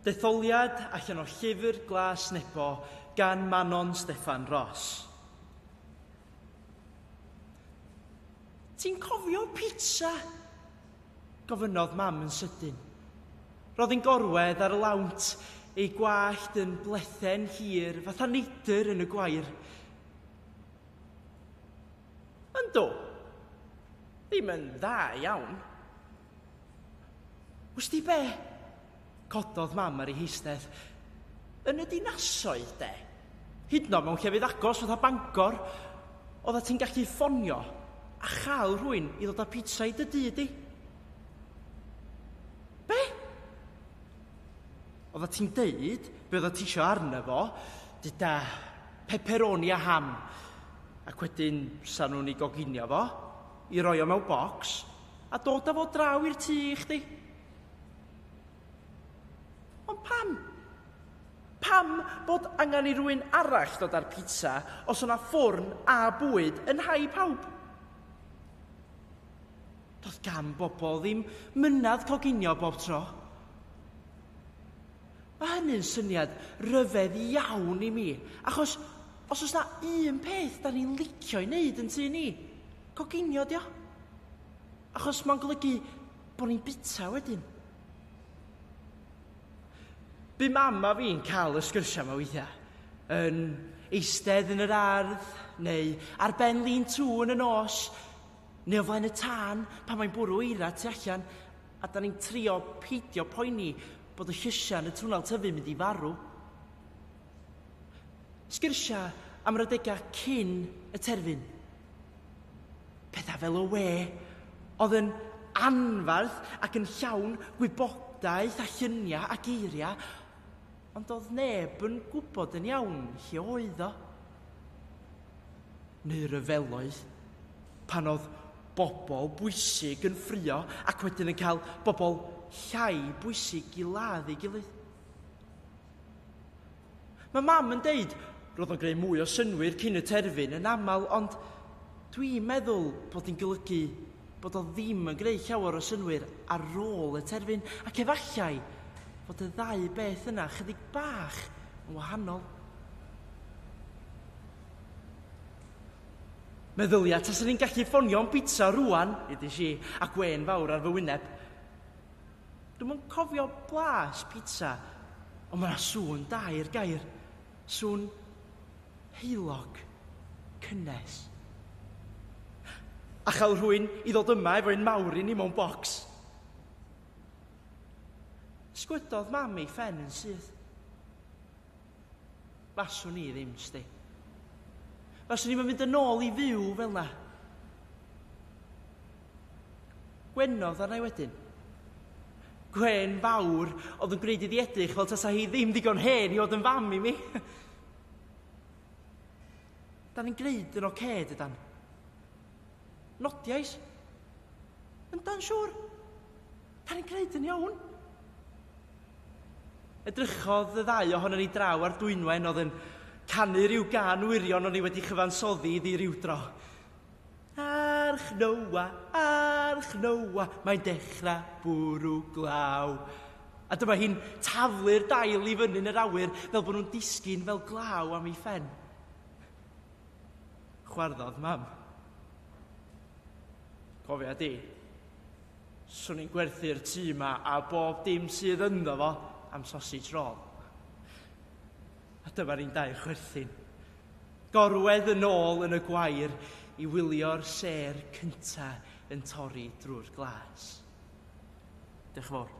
Detholiad allan o llyfr glas nebo gan Manon Steffan Ross. Ti'n cofio pitsa? Gofynnodd mam yn sydyn. Roedd hi'n gorwedd ar y lawnt, ei gwallt yn blethen hir, fatha neidr yn y gwair. Yndw, ddim yn dda iawn. Wsti be? Cododd mam ar ei heistedd. Yn y dinasoedd, de? Hydno mewn llefydd agos fatha Bangor, oedda ti'n gallu ffonio a chael rhywun i ddod â pitsa i dy dŷ di. Be? Oedda ti'n deud be oedda ti isio arno fo, dyda pepperoni a ham, ac wedyn sa nhw'n ei goginio fo, i roi o mewn bocs, a dod â fo draw i'r tŷ i chdi. Ond pam? Pam bod angen i rywun arall dod â'r pitsa os yna ffwrn a bwyd yn hau pawb? Doedd gan bobl ddim mynadd coginio bob tro. Mae hynny'n syniad ryfedd iawn i mi, achos os oes na un peth da ni'n licio i wneud yn tŷ ni, coginio dio. Achos mae'n golygu bod ni'n bita wedyn. Bu mam a fi'n cael y sgyrsiau yma weithiau, yn eistedd yn yr ardd, neu ar ben lun tŵn yn y nos, neu o flaen y tân pan mae'n bwrw eira tu allan, a da ni'n trio peidio poeni bod y llysiau yn y twnnel tyfu mynd i farw. Sgyrsiau am yr adegau cyn y terfyn. Pethau fel y we, oedd yn anfarth ac yn llawn gwybodaeth a lluniau a geiriau, ond oedd neb yn gwybod yn iawn lle oedd o. Neu ryfeloedd, pan oedd bobl bwysig yn ffrio ac wedyn yn cael bobl llai bwysig i ladd ei gilydd. Mae mam yn deud roedd o'n greu mwy o synwyr cyn y terfyn yn aml, ond dwi'n meddwl bod hi'n golygu bod o ddim yn greu llawer o synwyr ar ôl y terfyn, ac efallai fod y ddau beth yna chydig bach yn wahanol. Meddylia, tas ni'n gallu ffonio'n pitsa rwan, ydych si, a gwen fawr ar fy wyneb. Dwi'n yn cofio blas pitsa, ond mae'na sŵn da i'r gair. Sŵn heilog, cynnes. A chael rhywun i ddod yma efo un mawr i ni mewn bocs. Sgwydodd mam ei ffen yn syth. Faswn i ddim, sti. Faswn i'n mynd yn ôl i fyw fel na. Gwenodd arna i wedyn. Gwen fawr oedd yn gwneud iddi edrych fel tasa hi ddim digon hen i fod yn fam i mi. Da ni'n gwneud yn oce, dydan. Nodiais. Ynda'n siŵr. Da ni'n gwneud yn iawn. Edrychodd y ddau ohono ni draw ar Dwynwen oedd yn canu ryw gan wirion o'n i wedi chyfansoddi iddi ryw dro. Arch Noa, mae'n dechrau bwrw glaw. A dyma hi'n taflu'r dail i fyny yn yr awyr fel bod nhw'n disgyn fel glaw am ei ffen. Chwarddodd mam. Cofia di, swn i'n gwerthu'r tŷ yma a bob dim sydd ynddo fo am sausage roll. A dyma ni'n dau chwerthin. Gorwedd yn ôl yn y gwair i wylio'r ser cynta yn torri drwy'r glas. Diolch yn fawr.